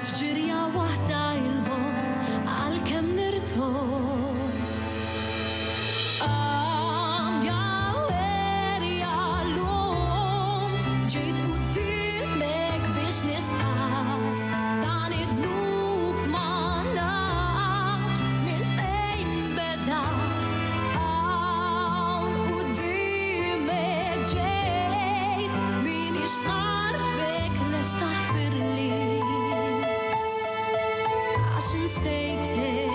fġirja waħda il-bot għal-kem nirtot. Jawerja l-lum ġejt qudiemek biex nistaq dan id-dnub ma nafx minn fejn beda. Hawn qudiemek ġejt minix narfek nestaħfirli għax insejtek.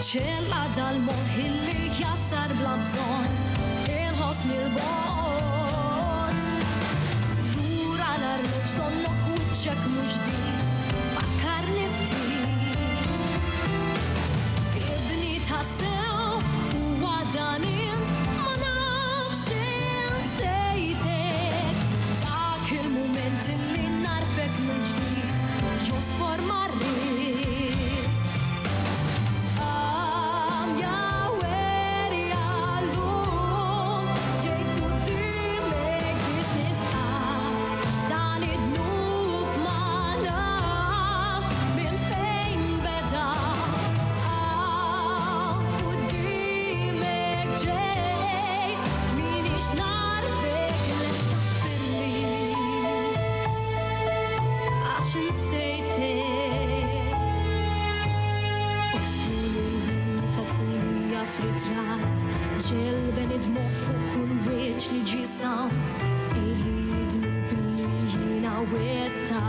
ċella dal-moħ illi jassar bla bżonn il-ħosn il-bot. Dura l-arloġ donnok wiċċek mhux dik fakkarni ftit. Ibni tassew huwa dan int ma nafx insejtek. Dak il-mument illi narfek mill-ġdid josfor marrit. ġelben id-moħ fuq kull weċ li ġisam illi jidnu billi jina wetta